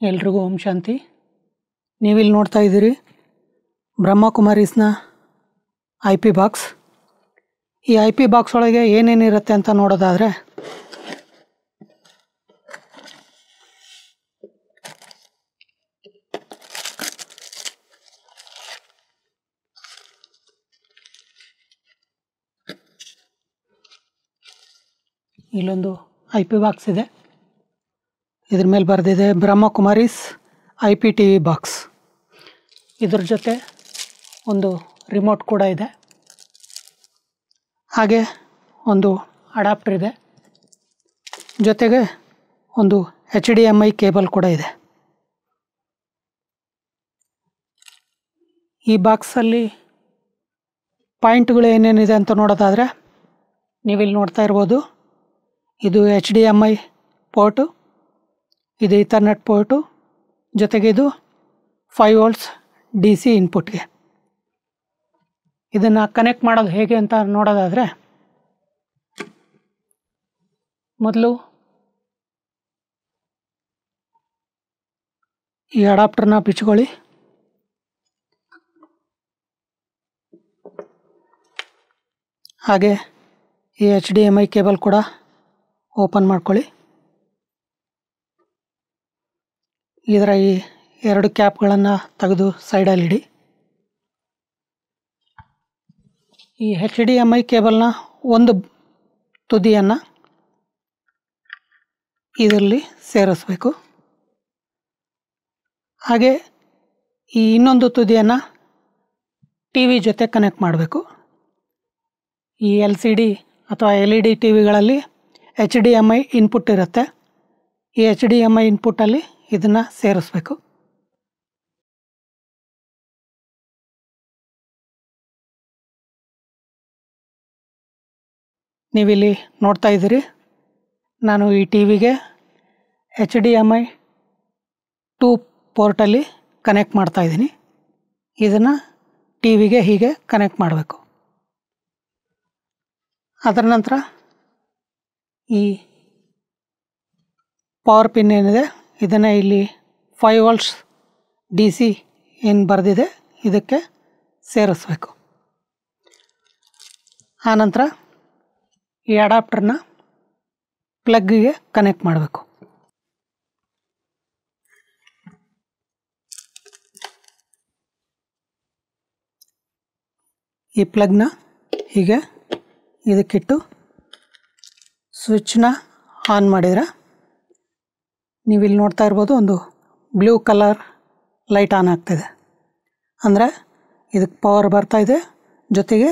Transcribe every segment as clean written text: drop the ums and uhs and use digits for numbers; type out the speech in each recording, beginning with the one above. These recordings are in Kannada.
ಎಲ್ರಿಗೂ ಓಂ ಶಾಂತಿ. ನೀವಿಲ್ಲಿ ನೋಡ್ತಾ ಇದ್ದೀರಿ ಬ್ರಹ್ಮಕುಮಾರೀಸ್ನ IP ಬಾಕ್ಸ್. ಈ IP ಬಾಕ್ಸ್ ಒಳಗೆ ಏನೇನಿರುತ್ತೆ ಅಂತ ನೋಡೋದಾದರೆ, ಇಲ್ಲೊಂದು IP ಬಾಕ್ಸ್ ಇದೆ. ಇದ್ರ ಮೇಲೆ ಬರೆದಿದೆ ಬ್ರಹ್ಮಕುಮಾರೀಸ್ IPTV ಬಾಕ್ಸ್. ಇದ್ರ ಜೊತೆ ಒಂದು ರಿಮೋಟ್ ಕೂಡ ಇದೆ, ಹಾಗೆ ಒಂದು ಅಡಾಪ್ಟರ್ ಇದೆ, ಜೊತೆಗೆ ಒಂದು HDMI ಕೇಬಲ್ ಕೂಡ ಇದೆ. ಈ ಬಾಕ್ಸಲ್ಲಿ ಪಾಯಿಂಟ್ಗಳು ಏನೇನಿದೆ ಅಂತ ನೋಡೋದಾದರೆ, ನೀವಿಲ್ಲಿ ನೋಡ್ತಾ ಇರ್ಬೋದು, ಇದು HDMI ಪೋರ್ಟು, ಇದು ಈಥರ್ನೆಟ್ ಪೋರ್ಟು, ಜೊತೆಗೆ ಇದು 5 ವೋಲ್ಟ್ಸ್ DC ಇನ್ಪುಟ್ಗೆ. ಇದನ್ನು ಕನೆಕ್ಟ್ ಮಾಡೋದು ಹೇಗೆ ಅಂತ ನೋಡೋದಾದರೆ, ಮೊದಲು ಈ ಅಡಾಪ್ಟರ್ನ ಬಿಚ್ಕೊಳ್ಳಿ. ಹಾಗೆ ಈ HDMI ಕೇಬಲ್ ಕೂಡ ಓಪನ್ ಮಾಡ್ಕೊಳ್ಳಿ. ಇದರ ಈ 2 ಕ್ಯಾಪ್ಗಳನ್ನು ತೆಗೆದು ಸೈಡಲ್ಲಿಡಿ. ಈ HDMI ಕೇಬಲ್ನ ಒಂದು ತುದಿಯನ್ನು ಇದರಲ್ಲಿ ಸೇರಿಸಬೇಕು, ಹಾಗೆ ಈ ಇನ್ನೊಂದು ತುದಿಯನ್ನು TV ಜೊತೆ ಕನೆಕ್ಟ್ ಮಾಡಬೇಕು. ಈ LCD ಅಥವಾ LED TVಗಳಲ್ಲಿ HDMI ಇನ್ಪುಟ್ ಇರುತ್ತೆ. ಈ HDMI ಇನ್ಪುಟ್ಟಲ್ಲಿ ಇದನ್ನು ಸೇರಿಸಬೇಕು. ನೀವಿಲ್ಲಿ ನೋಡ್ತಾ ಇದ್ದೀರಿ, ನಾನು ಈ TVಗೆ HDMI 2 ಪೋರ್ಟಲ್ಲಿ ಕನೆಕ್ಟ್ ಮಾಡ್ತಾ ಇದ್ದೀನಿ. ಇದನ್ನು TVಗೆ ಹೀಗೆ ಕನೆಕ್ಟ್ ಮಾಡಬೇಕು. ಅದರ ನಂತರ ಈ ಪವರ್ ಪಿನ್ ಏನಿದೆ ಇದನ್ನು ಇಲ್ಲಿ 5 ವೋಲ್ಟ್ಸ್ DC ಏನು ಬರೆದಿದೆ ಇದಕ್ಕೆ ಸೇರಿಸಬೇಕು. ಆನಂತರ ಈ ಅಡಾಪ್ಟರ್ನ ಪ್ಲಗ್ಗಿಗೆ ಕನೆಕ್ಟ್ ಮಾಡಬೇಕು. ಈ ಪ್ಲಗ್ನ ಹೀಗೆ ಇದಕ್ಕಿಟ್ಟು ಸ್ವಿಚ್ನ ಆನ್ ಮಾಡಿದರೆ, ನೀವಿಲ್ಲಿ ನೋಡ್ತಾ ಇರ್ಬೋದು, ಒಂದು ಬ್ಲೂ ಕಲರ್ ಲೈಟ್ ಆನ್ ಆಗ್ತಿದೆ. ಅಂದರೆ ಇದಕ್ಕೆ ಪವರ್ ಬರ್ತಾ ಇದೆ, ಜೊತೆಗೆ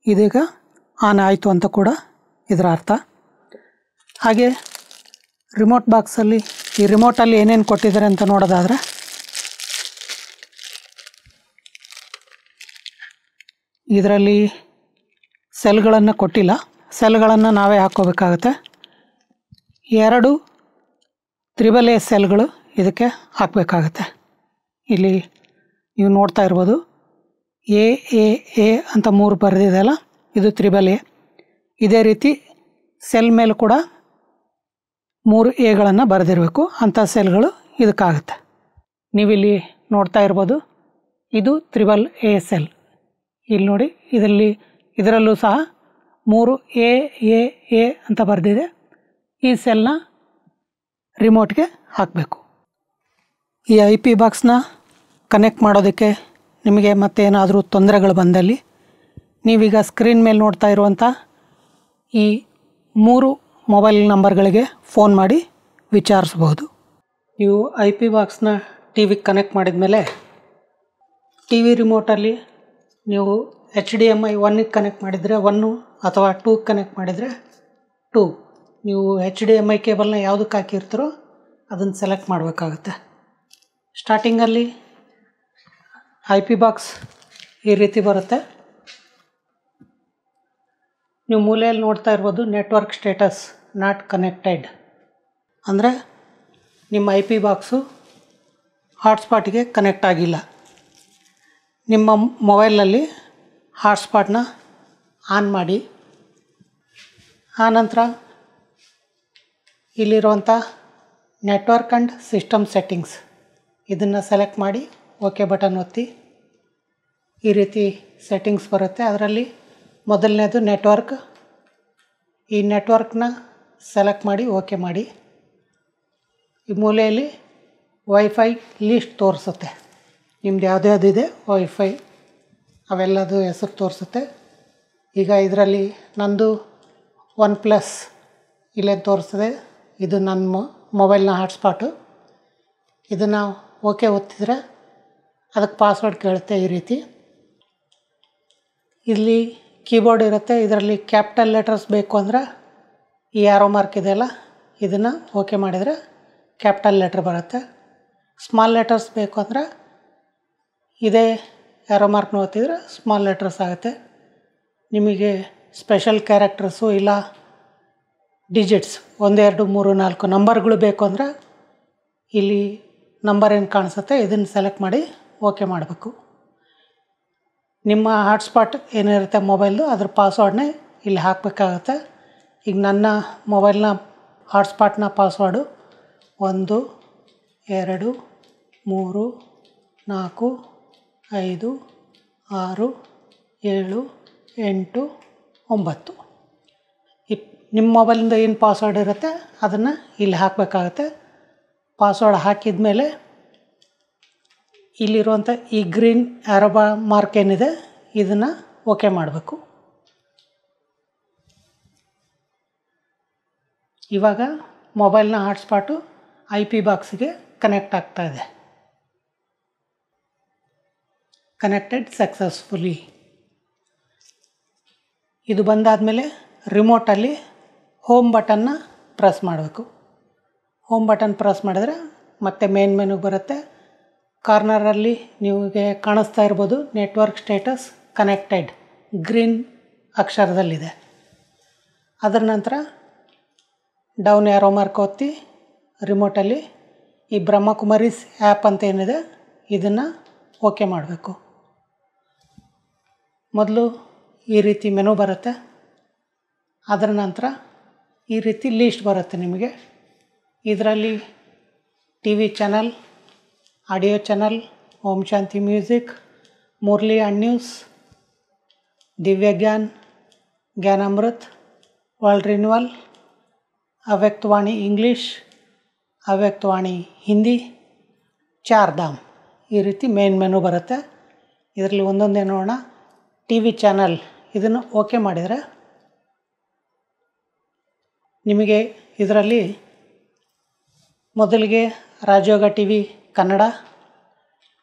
ಇದೀಗ ಆನ್ ಆಯಿತು ಅಂತ ಕೂಡ ಇದರ ಅರ್ಥ. ಹಾಗೆ ರಿಮೋಟ್ ಬಾಕ್ಸಲ್ಲಿ ಈ ರಿಮೋಟಲ್ಲಿ ಏನೇನು ಕೊಟ್ಟಿದ್ದಾರೆ ಅಂತ ನೋಡೋದಾದರೆ, ಇದರಲ್ಲಿ ಸೆಲ್ಗಳನ್ನು ಕೊಟ್ಟಿಲ್ಲ, ಸೆಲ್ಗಳನ್ನು ನಾವೇ ಹಾಕ್ಕೋಬೇಕಾಗತ್ತೆ. 2 AAA ಸೆಲ್ಗಳು ಇದಕ್ಕೆ ಹಾಕಬೇಕಾಗತ್ತೆ. ಇಲ್ಲಿ ನೀವು ನೋಡ್ತಾ ಇರ್ಬೋದು, A ಅಂತ 3 ಬರೆದಿದೆಯಲ್ಲ, ಇದು AAA. ಇದೇ ರೀತಿ ಸೆಲ್ ಮೇಲೆ ಕೂಡ 3 Aಗಳನ್ನು ಬರೆದಿರಬೇಕು, ಅಂಥ ಸೆಲ್ಗಳು ಇದಕ್ಕಾಗುತ್ತೆ. ನೀವಿಲ್ಲಿ ನೋಡ್ತಾ ಇರ್ಬೋದು, ಇದು AAA ಸೆಲ್. ಇಲ್ಲಿ ನೋಡಿ, ಇದರಲ್ಲೂ ಸಹ 3 A ಅಂತ ಬರೆದಿದೆ. ಈ ಸೆಲ್ನ ರಿಮೋಟ್ಗೆ ಹಾಕಬೇಕು. ಈ IP ಬಾಕ್ಸ್ನ ಕನೆಕ್ಟ್ ಮಾಡೋದಕ್ಕೆ ನಿಮಗೆ ಮತ್ತೇನಾದರೂ ತೊಂದರೆಗಳು ಬಂದಲ್ಲಿ, ನೀವೀಗ ಸ್ಕ್ರೀನ್ ಮೇಲೆ ನೋಡ್ತಾ ಇರುವಂಥ ಈ 3 ಮೊಬೈಲ್ ನಂಬರ್ಗಳಿಗೆ ಫೋನ್ ಮಾಡಿ ವಿಚಾರಿಸ್ಬೋದು. ನೀವು IP ಬಾಕ್ಸ್ನ TVಗೆ ಕನೆಕ್ಟ್ ಮಾಡಿದ ಮೇಲೆ, TV ರಿಮೋಟಲ್ಲಿ ನೀವು HDMI 1ಗೆ ಕನೆಕ್ಟ್ ಮಾಡಿದರೆ 1, ಅಥವಾ 2ಗೆ ಕನೆಕ್ಟ್ ಮಾಡಿದರೆ 2. ನೀವು HDMI ಕೇಬಲ್ನ ಯಾವುದಕ್ಕೆ ಹಾಕಿರ್ತೀರೋ ಅದನ್ನು ಸೆಲೆಕ್ಟ್ ಮಾಡಬೇಕಾಗುತ್ತೆ. ಸ್ಟಾರ್ಟಿಂಗಲ್ಲಿ IP ಬಾಕ್ಸ್ ಈ ರೀತಿ ಬರುತ್ತೆ. ನೀವು ಮೂಲೆಯಲ್ಲಿ ನೋಡ್ತಾ ಇರ್ಬೋದು, ನೆಟ್ವರ್ಕ್ ಸ್ಟೇಟಸ್ ನಾಟ್ ಕನೆಕ್ಟೆಡ್. ಅಂದರೆ ನಿಮ್ಮ IP ಬಾಕ್ಸು ಹಾಟ್ಸ್ಪಾಟಿಗೆ ಕನೆಕ್ಟ್ ಆಗಿಲ್ಲ. ನಿಮ್ಮ ಮೊಬೈಲಲ್ಲಿ ಹಾಟ್ಸ್ಪಾಟ್ನ ಆನ್ ಮಾಡಿ, ಆನಂತರ ಇಲ್ಲಿರುವಂಥ ನೆಟ್ವರ್ಕ್ ಆ್ಯಂಡ್ ಸಿಸ್ಟಮ್ ಸೆಟ್ಟಿಂಗ್ಸ್ ಇದನ್ನು ಸೆಲೆಕ್ಟ್ ಮಾಡಿ ಓಕೆ ಬಟನ್ ಒತ್ತಿ. ಈ ರೀತಿ ಸೆಟ್ಟಿಂಗ್ಸ್ ಬರುತ್ತೆ. ಅದರಲ್ಲಿ ಮೊದಲನೇದು ನೆಟ್ವರ್ಕ್. ಈ ನೆಟ್ವರ್ಕ್ನ ಸೆಲೆಕ್ಟ್ ಮಾಡಿ ಓಕೆ ಮಾಡಿ. ಈ ಮೂಲೆಯಲ್ಲಿ ವೈಫೈ ಲೀಸ್ಟ್ ತೋರಿಸುತ್ತೆ. ನಿಮ್ದು ಯಾವುದ್ಯಾವುದಿದೆ ವೈಫೈ ಅವೆಲ್ಲದು ಹೆಸರು ತೋರಿಸುತ್ತೆ. ಈಗ ಇದರಲ್ಲಿ ನಂದು OnePlus ಇಲ್ಲೇ ತೋರಿಸ್ತದೆ. ಇದು ನನ್ನ ಮೊಬೈಲ್ನ ಹಾಟ್ಸ್ಪಾಟು. ಇದನ್ನು ಓಕೆ ಒತ್ತಿದರೆ ಅದಕ್ಕೆ ಪಾಸ್ವರ್ಡ್ ಕೇಳುತ್ತೆ. ಈ ರೀತಿ ಇಲ್ಲಿ ಕೀಬೋರ್ಡ್ ಇರುತ್ತೆ. ಇದರಲ್ಲಿ ಕ್ಯಾಪಿಟಲ್ ಲೆಟರ್ಸ್ ಬೇಕು ಅಂದರೆ ಈ ಆರೋ ಮಾರ್ಕ್ ಇದೆಯಲ್ಲ ಇದನ್ನು ಓಕೆ ಮಾಡಿದರೆ ಕ್ಯಾಪಿಟಲ್ ಲೆಟರ್ ಬರುತ್ತೆ. ಸ್ಮಾಲ್ ಲೆಟರ್ಸ್ ಬೇಕು ಅಂದರೆ ಇದೇ ಆರೋ ಮಾರ್ಕ್ನ ಒತ್ತಿದರೆ ಸ್ಮಾಲ್ ಲೆಟರ್ಸ್ ಆಗುತ್ತೆ. ನಿಮಗೆ ಸ್ಪೆಷಲ್ ಕ್ಯಾರೆಕ್ಟರ್ಸು ಇಲ್ಲ ಡಿಜಿಟ್ಸ್ 1 2 3 4 ನಂಬರ್ಗಳು ಬೇಕು ಅಂದರೆ ಇಲ್ಲಿ ನಂಬರ್ ಏನು ಕಾಣಿಸುತ್ತೆ ಇದನ್ನು ಸೆಲೆಕ್ಟ್ ಮಾಡಿ ಓಕೆ ಮಾಡಬೇಕು. ನಿಮ್ಮ ಹಾಟ್ಸ್ಪಾಟ್ ಏನಿರುತ್ತೆ ಮೊಬೈಲ್ದು ಅದ್ರ ಪಾಸ್ವರ್ಡ್ನೇ ಇಲ್ಲಿ ಹಾಕಬೇಕಾಗತ್ತೆ. ಈಗ ನನ್ನ ಮೊಬೈಲ್ನ ಹಾಟ್ಸ್ಪಾಟ್ನ ಪಾಸ್ವರ್ಡು 1 2 3 4 5 6 7 8 9. ನಿಮ್ಮ ಮೊಬೈಲಿಂದ ಏನು ಪಾಸ್ವರ್ಡ್ ಇರುತ್ತೆ ಅದನ್ನು ಇಲ್ಲಿ ಹಾಕಬೇಕಾಗತ್ತೆ. ಪಾಸ್ವರ್ಡ್ ಹಾಕಿದ ಮೇಲೆ ಇಲ್ಲಿರುವಂಥ ಈ ಗ್ರೀನ್ ಆರೋ ಮಾರ್ಕ್ ಏನಿದೆ ಇದನ್ನು ಓಕೆ ಮಾಡಬೇಕು. ಇವಾಗ ಮೊಬೈಲ್ನ ಹಾಟ್ಸ್ಪಾಟು IP ಬಾಕ್ಸಿಗೆ ಕನೆಕ್ಟ್ ಆಗ್ತಾಯಿದೆ. Connected successfully. ಇದು ಬಂದಾದಮೇಲೆ ರಿಮೋಟಲ್ಲಿ ಹೋಮ್ ಬಟನ್ನ ಪ್ರೆಸ್ ಮಾಡಬೇಕು. ಹೋಮ್ ಬಟನ್ ಪ್ರೆಸ್ ಮಾಡಿದ್ರೆ ಮತ್ತೆ ಮೇನ್ ಮೆನುಗೆ ಬರುತ್ತೆ. ಕಾರ್ನರಲ್ಲಿ ನಿಮಗೆ ಕಾಣಿಸ್ತಾ ಇರ್ಬೋದು ನೆಟ್ವರ್ಕ್ ಸ್ಟೇಟಸ್ ಕನೆಕ್ಟೆಡ್ ಗ್ರೀನ್ ಅಕ್ಷರದಲ್ಲಿದೆ. ಅದರ ನಂತರ ಡೌನ್ ಆರೋ ಮಾರ್ಕ್ ಒತ್ತಿ ರಿಮೋಟಲ್ಲಿ ಈ ಬ್ರಹ್ಮಕುಮಾರೀಸ್ ಆ್ಯಪ್ ಅಂತ ಏನಿದೆ ಇದನ್ನು ಓಕೆ ಮಾಡಬೇಕು. ಮೊದಲು ಈ ರೀತಿ ಮೆನು ಬರುತ್ತೆ. ಅದರ ನಂತರ ಈ ರೀತಿ ಲೀಸ್ಟ್ ಬರುತ್ತೆ ನಿಮಗೆ. ಇದರಲ್ಲಿ TV channel, audio channel, Om Shanti music, Murli and news, Divya Gyan, Gyanamrit, world renewal, Avyaktvani English, Avyaktvani Hindi, Chardham ಈ ರೀತಿ ಮೇನ್ ಮೆನು ಬರುತ್ತೆ. ಇದರಲ್ಲಿ ಒಂದೊಂದೇ ನೋಡೋಣ. TV ಚಾನಲ್ ಇದನ್ನು ಓಕೆ ಮಾಡಿದರೆ ನಿಮಗೆ ಇದರಲ್ಲಿ ಮೊದಲಿಗೆ ರಾಜಯೋಗ TV ಕನ್ನಡ,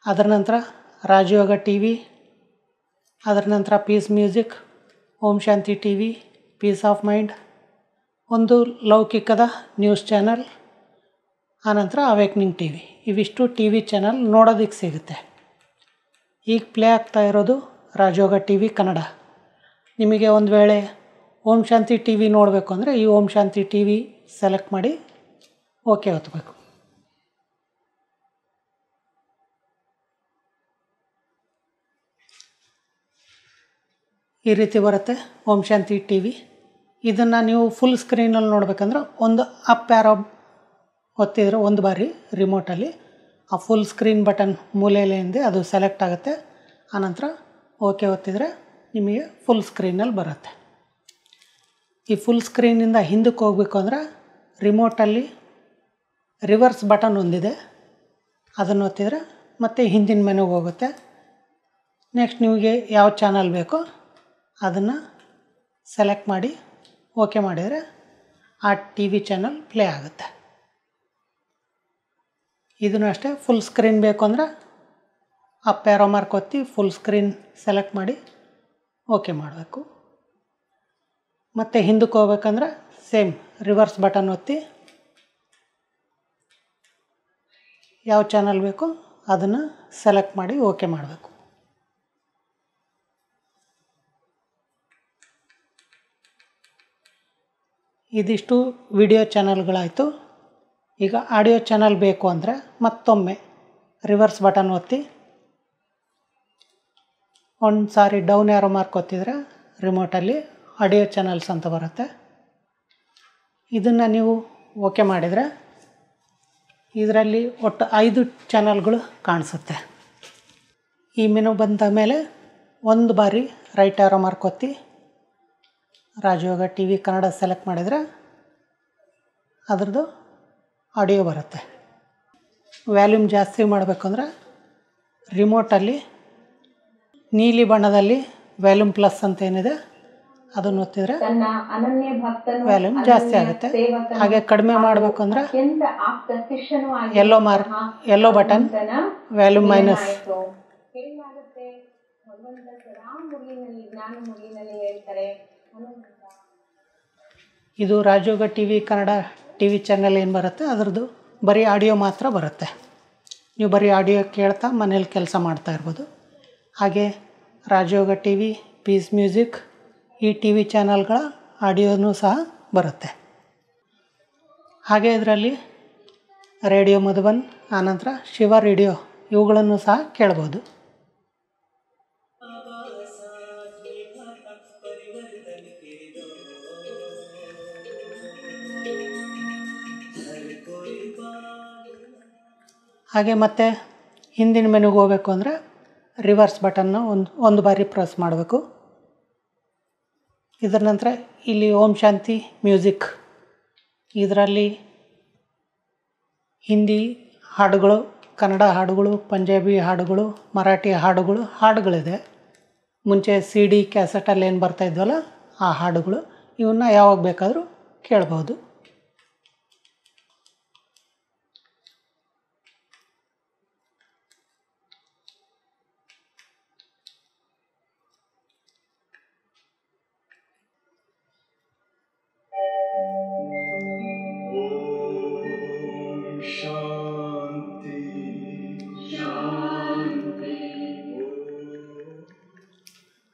ಅದರ ನಂತರ ರಾಜಯೋಗ TV, ಅದರ ನಂತರ peace music, Om Shanti TV, peace of mind, ಒಂದು ಲೌಕಿಕದ ನ್ಯೂಸ್ ಚಾನಲ್, ಆನಂತರ ಅವೇಕ್ನಿಂಗ್ TV. ಇವಿಷ್ಟು TV ಚಾನಲ್ ನೋಡೋದಕ್ಕೆ ಸಿಗುತ್ತೆ. ಈಗ ಪ್ಲೇ ಆಗ್ತಾ ಇರೋದು ರಾಜಯೋಗ TV ಕನ್ನಡ. ನಿಮಗೆ ಒಂದು ವೇಳೆ ಓಂ ಶಾಂತಿ TV ನೋಡಬೇಕು ಅಂದರೆ ಈ ಓಂ ಶಾಂತಿ TV ಸೆಲೆಕ್ಟ್ ಮಾಡಿ ಓಕೆ ಒತ್ತಬೇಕು. ಈ ರೀತಿ ಬರುತ್ತೆ ಓಂ ಶಾಂತಿ TV. ಇದನ್ನು ನೀವು ಫುಲ್ ಸ್ಕ್ರೀನಲ್ಲಿ ನೋಡಬೇಕಂದ್ರೆ ಒಂದು ಅಪ್ ಆರೋ ಒತ್ತಿದರೆ ಒಂದು ಬಾರಿ ರಿಮೋಟಲ್ಲಿ ಆ ಫುಲ್ ಸ್ಕ್ರೀನ್ ಬಟನ್ ಮೂಲೆಯಲ್ಲಿಂದ ಅದು ಸೆಲೆಕ್ಟ್ ಆಗುತ್ತೆ. ಆನಂತರ ಓಕೆ ಒತ್ತಿದರೆ ನಿಮಗೆ ಫುಲ್ ಸ್ಕ್ರೀನಲ್ಲಿ ಬರುತ್ತೆ. ಈ ಫುಲ್ ಸ್ಕ್ರೀನಿಂದ ಹಿಂದಕ್ಕೆ ಹೋಗಬೇಕು ಅಂದರೆ ರಿಮೋಟಲ್ಲಿ ರಿವರ್ಸ್ ಬಟನ್ ಒಂದಿದೆ, ಅದನ್ನು ಒತ್ತಿದರೆ ಮತ್ತೆ ಹಿಂದಿನ ಮೆನುಗೆ ಹೋಗುತ್ತೆ. ನೆಕ್ಸ್ಟ್ ನಿಮಗೆ ಯಾವ ಚಾನಲ್ ಬೇಕೋ ಅದನ್ನು ಸೆಲೆಕ್ಟ್ ಮಾಡಿ ಓಕೆ ಮಾಡಿದರೆ ಆ TV ಚಾನಲ್ ಪ್ಲೇ ಆಗುತ್ತೆ. ಇದನ್ನು ಅಷ್ಟೇ ಫುಲ್ ಸ್ಕ್ರೀನ್ ಬೇಕು ಅಂದರೆ ಅಪ್ ಆರೋ ಮಾರ್ಕ್ ಒತ್ತಿ ಫುಲ್ ಸ್ಕ್ರೀನ್ ಸೆಲೆಕ್ಟ್ ಮಾಡಿ ಓಕೆ ಮಾಡಬೇಕು. ಮತ್ತು ಹಿಂದಕ್ಕೆ ಹೋಗ್ಬೇಕಂದ್ರೆ ಸೇಮ್ ರಿವರ್ಸ್ ಬಟನ್ ಒತ್ತಿ ಯಾವ ಚಾನಲ್ ಬೇಕೋ ಅದನ್ನು ಸೆಲೆಕ್ಟ್ ಮಾಡಿ ಓಕೆ ಮಾಡಬೇಕು. ಇದಿಷ್ಟು ವಿಡಿಯೋ ಚಾನಲ್ಗಳಾಯಿತು. ಈಗ ಆಡಿಯೋ ಚಾನಲ್ ಬೇಕು ಅಂದರೆ ಮತ್ತೊಮ್ಮೆ ರಿವರ್ಸ್ ಬಟನ್ ಒತ್ತಿ ಒಂದು ಸಾರಿ ಡೌನ್ ಆರೋ ಮಾರ್ಕ್ ಒತ್ತಿದರೆ ರಿಮೋಟಲ್ಲಿ ಆಡಿಯೋ ಚಾನಲ್ಸ್ ಅಂತ ಬರುತ್ತೆ. ಇದನ್ನು ನೀವು ಓಕೆ ಮಾಡಿದರೆ ಇದರಲ್ಲಿ ಒಟ್ಟು 5 ಚಾನಲ್ಗಳು ಕಾಣಿಸುತ್ತೆ. ಈ ಮೆನು ಬಂದ ಮೇಲೆ ಒಂದು ಬಾರಿ ರೈಟ್ ಆರೋ ಮಾರ್ಕ್ ಒತ್ತಿ ರಾಜಯೋಗ ಟಿ ವಿ ಕನ್ನಡ ಸೆಲೆಕ್ಟ್ ಮಾಡಿದರೆ ಅದರದ್ದು ಆಡಿಯೋ ಬರುತ್ತೆ. ವ್ಯಾಲ್ಯೂಮ್ ಜಾಸ್ತಿ ಮಾಡಬೇಕು ಅಂದರೆ ರಿಮೋಟಲ್ಲಿ ನೀಲಿ ಬಣ್ಣದಲ್ಲಿ ವ್ಯಾಲ್ಯೂಮ್ ಪ್ಲಸ್ ಅಂತ ಏನಿದೆ ಅದನ್ನು ಒತ್ತಿದರೆ ವ್ಯಾಲ್ಯೂಮ್ ಜಾಸ್ತಿ ಆಗುತ್ತೆ. ಹಾಗೆ ಕಡಿಮೆ ಮಾಡಬೇಕು ಅಂದರೆ ಯೆಲ್ಲೋ ಬಟನ್ ವ್ಯಾಲ್ಯೂಮ್ ಮೈನಸ್. ಇದು Rajyoga T V Kannada T V channel ಏನು ಬರುತ್ತೆ ಅದರದ್ದು ಬರೀ ಆಡಿಯೋ ಮಾತ್ರ ಬರುತ್ತೆ. ನೀವು ಬರೀ ಆಡಿಯೋ ಕೇಳ್ತಾ ಮನೇಲಿ ಕೆಲಸ ಮಾಡ್ತಾ ಇರ್ಬೋದು. ಹಾಗೆ ರಾಜಯೋಗ ಟಿ ವಿ, ಪೀಸ್ ಮ್ಯೂಸಿಕ್ ಈ ಟಿ ವಿ ಚಾನಲ್ಗಳ ಆಡಿಯೋನೂ ಸಹ ಬರುತ್ತೆ. ಹಾಗೆ ಇದರಲ್ಲಿ ರೇಡಿಯೋ ಮಧುಬನ್, ಆನಂತರ ಶಿವ ರೇಡಿಯೋ ಇವುಗಳನ್ನು ಸಹ ಕೇಳ್ಬೋದು. ಹಾಗೆ ಮತ್ತೆ ಹಿಂದಿನ ಮೆನುಗೆ ಹೋಗಬೇಕು ಅಂದರೆ ರಿವರ್ಸ್ ಬಟನ್ನ ಒಂದು ಬಾರಿ ಪ್ರೆಸ್ ಮಾಡಬೇಕು. ಇದರ ನಂತರ ಇಲ್ಲಿ ಓಂ ಶಾಂತಿ ಮ್ಯೂಸಿಕ್, ಇದರಲ್ಲಿ ಹಿಂದಿ ಹಾಡುಗಳು, ಕನ್ನಡ ಹಾಡುಗಳು, ಪಂಜಾಬಿ ಹಾಡುಗಳು, ಮರಾಠಿ ಹಾಡುಗಳಿದೆ. ಮುಂಚೆ ಸಿ ಡಿ ಕ್ಯಾಸೆಟಲ್ಲಿ ಏನು ಬರ್ತಾಯಿದ್ವಲ್ಲ ಆ ಹಾಡುಗಳು, ಇವನ್ನ ಯಾವಾಗ ಬೇಕಾದರೂ ಕೇಳ್ಬೋದು.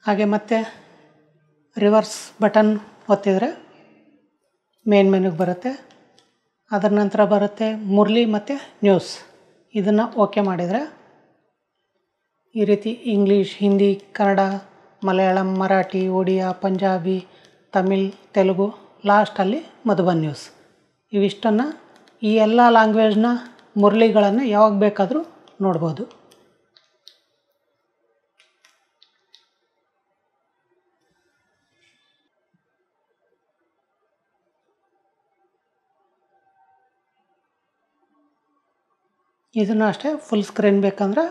ಹಾಗೆ ಮತ್ತೆ ರಿವರ್ಸ್ ಬಟನ್ ಒತ್ತಿದರೆ ಮೇನ್ ಮೆನುಗೆ ಬರುತ್ತೆ. ಅದರ ನಂತರ ಬರುತ್ತೆ ಮುರಳಿ ಮತ್ತು ನ್ಯೂಸ್. ಇದನ್ನು ಓಕೆ ಮಾಡಿದರೆ ಈ ರೀತಿ ಇಂಗ್ಲೀಷ್, ಹಿಂದಿ, ಕನ್ನಡ, ಮಲಯಾಳಂ, ಮರಾಠಿ, ಒಡಿಯಾ, ಪಂಜಾಬಿ, ತಮಿಳ್, ತೆಲುಗು, ಲಾಸ್ಟಲ್ಲಿ ಮಧುಬನ್ ನ್ಯೂಸ್. ಇವಿಷ್ಟನ್ನು ಈ ಎಲ್ಲ ಲ್ಯಾಂಗ್ವೇಜ್ನ ಮುರಳಿಗಳನ್ನು ಯಾವಾಗ ಬೇಕಾದರೂ ನೋಡ್ಬೋದು. ಇದನ್ನು ಅಷ್ಟೇ ಫುಲ್ ಸ್ಕ್ರೀನ್ ಬೇಕಂದ್ರೆ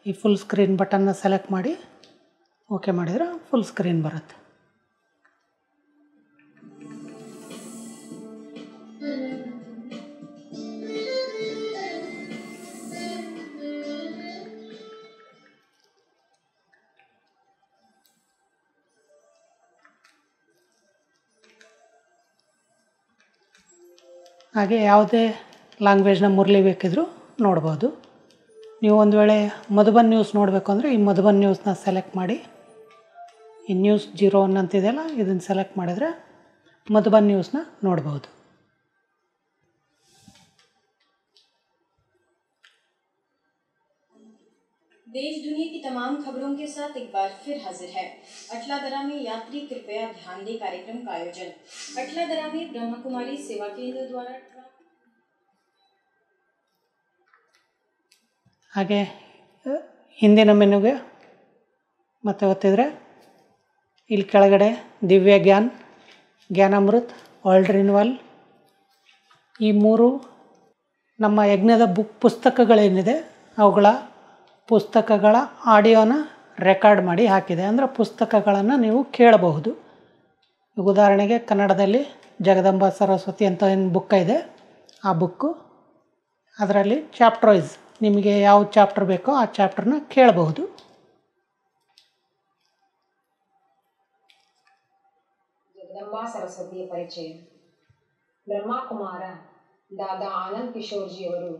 ಈ ಫುಲ್ ಸ್ಕ್ರೀನ್ ಬಟನ್ನ ಸೆಲೆಕ್ಟ್ ಮಾಡಿ ಓಕೆ ಮಾಡಿದರೆ ಫುಲ್ ಸ್ಕ್ರೀನ್ ಬರುತ್ತೆ. ಹಾಗೆ ಯಾವುದೇ ಲ್ಯಾಂಗ್ವೇಜ್ನ ಮುರಳಿ ಬೇಕಿದ್ರೂ ನೋಡ್ಬೋದು. ನೀವು ಒಂದು ವೇಳೆ ಮಧುಬನ್ ನ್ಯೂಸ್ ನೋಡಬೇಕು ಅಂದರೆ ಈ ಮಧುಬನ್ ನ್ಯೂಸ್ನ ಸೆಲೆಕ್ಟ್ ಮಾಡಿ ಈ ನ್ಯೂಸ್ 01 ಅಂತಿದೆಯಲ್ಲ ಇದನ್ನು ಸೆಲೆಕ್ಟ್ ಮಾಡಿದರೆ मधुबन न्यूज़ नोडಬಹುದು। देश दुनिया की तमाम खबरों के साथ एक बार फिर हाजिर है अटलादरा में यात्री कृपया ध्यान दें कार्यक्रम का आयोजन। अटलादरा में ब्रह्म कुमारी सेवा केंद्र द्वारा ಹಾಗೆ ಹಿಂದಿನ ಮೆನುಗೆ ಮತ್ತೆ ಒತ್ತಿದ್ರೆ ಇಲ್ಲಿ ಕೆಳಗಡೆ ದಿವ್ಯ ಜ್ಞಾನ್, ಜ್ಞಾನಾಮೃತ್, ವರ್ಲ್ಡ್ ರಿನ್ಯೂವಲ್ ಈ ಮೂರು ನಮ್ಮ ಯಜ್ಞದ ಪುಸ್ತಕಗಳೇನಿದೆ ಅವುಗಳ ಪುಸ್ತಕಗಳ ಆಡಿಯೋನ ರೆಕಾರ್ಡ್ ಮಾಡಿ ಹಾಕಿದೆ. ಅಂದರೆ ಪುಸ್ತಕಗಳನ್ನು ನೀವು ಕೇಳಬಹುದು. ಉದಾಹರಣೆಗೆ ಕನ್ನಡದಲ್ಲಿ ಜಗದಂಬ ಸರಸ್ವತಿ ಅಂತ ಏನು ಬುಕ್ ಇದೆ ಆ ಬುಕ್ಕು, ಅದರಲ್ಲಿ ಚಾಪ್ಟರ್ ವೈಸ್ ನಿಮಗೆ ಯಾವ ಚಾಪ್ಟರ್ ಬೇಕೋ ಆ ಚಾಪ್ಟರ್ನ ಕೇಳಬಹುದು. जगदंबा सरस्वती परिचय ಬ್ರಹ್ಮ ಕುಮಾರ ದಾದಾ ಆನಂದ್ ಕಿಶೋರ್ ಜಿ ಅವರು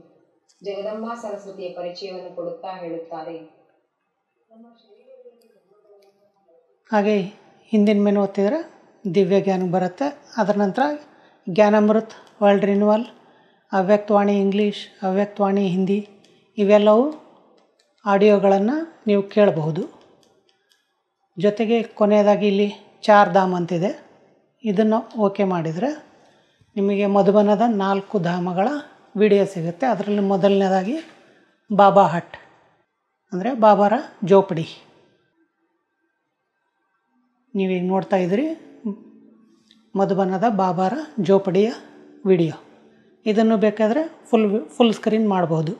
ಜಗದಂಬಾ ಸರಸ್ವತಿಯ ಪರಿಚಯವನ್ನು ಕೊಡುತ್ತಾ ಹೇಳುತ್ತಾರೆ. ಹಾಗೆ ಹಿಂದಿನ ಮೆನು ಒತ್ತಿದರೆ ದಿವ್ಯ ಜ್ಞಾನ ಬರುತ್ತೆ. ಅದರ ನಂತರ ಜ್ಞಾನಾಮೃತ್, world renewal, Avyaktvani English, Avyaktvani Hindi ಇವೆಲ್ಲವೂ ಆಡಿಯೋಗಳನ್ನು ನೀವು ಕೇಳಬಹುದು. ಜೊತೆಗೆ ಕೊನೆಯದಾಗಿ ಇಲ್ಲಿ ಚಾರ್ ಧಾಮ್ ಅಂತಿದೆ, ಇದನ್ನು ಓಕೆ ಮಾಡಿದರೆ ನಿಮಗೆ ಮಧುಬನದ 4 ಧಾಮಗಳ ವಿಡಿಯೋ ಸಿಗುತ್ತೆ. ಅದರಲ್ಲಿ ಮೊದಲನೇದಾಗಿ ಬಾಬಾ ಹಟ್ ಅಂದರೆ ಬಾಬಾರ ಜೋಪಡಿ. ನೀವೀಗ ನೋಡ್ತಾ ಇದ್ದೀರಿ ಮಧುಬನದ ಬಾಬಾರ ಜೋಪಡಿಯ ವಿಡಿಯೋ. ಇದನ್ನು ಬೇಕಾದರೆ ಫುಲ್ ಸ್ಕ್ರೀನ್ ಮಾಡ್ಬೋದು.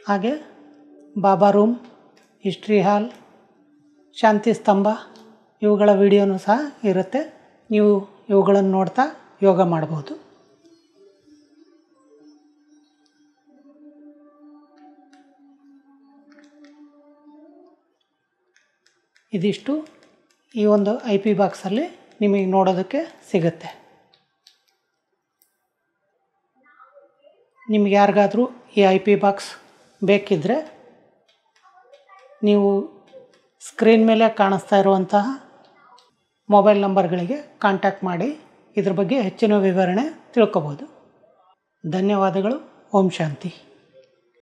ಹಾಗೆ ಬಾಬಾ ರೂಮ್, ಹಿಸ್ಟ್ರಿ ಹಾಲ್, ಶಾಂತಿ ಸ್ತಂಭ ಇವುಗಳ ವಿಡಿಯೋನೂ ಸಹ ಇರುತ್ತೆ. ನೀವು ಇವುಗಳನ್ನು ನೋಡ್ತಾ ಯೋಗ ಮಾಡ್ಬೋದು. ಇದಿಷ್ಟು ಈ ಒಂದು IP ಬಾಕ್ಸಲ್ಲಿ ನಿಮಗೆ ನೋಡೋದಕ್ಕೆ ಸಿಗುತ್ತೆ. ನಿಮ್ಗೆ ಯಾರಿಗಾದರೂ ಈ IP ಬಾಕ್ಸ್ ಬೇಕಿದ್ದರೆ ನೀವು ಸ್ಕ್ರೀನ್ ಮೇಲೆ ಕಾಣಿಸ್ತಾ ಇರುವಂತಹ ಮೊಬೈಲ್ ನಂಬರ್ಗಳಿಗೆ ಕಾಂಟ್ಯಾಕ್ಟ್ ಮಾಡಿ ಇದ್ರ ಬಗ್ಗೆ ಹೆಚ್ಚಿನ ವಿವರಣೆ ತಿಳ್ಕೊಬೋದು. ಧನ್ಯವಾದಗಳು. ಓಂ ಶಾಂತಿ.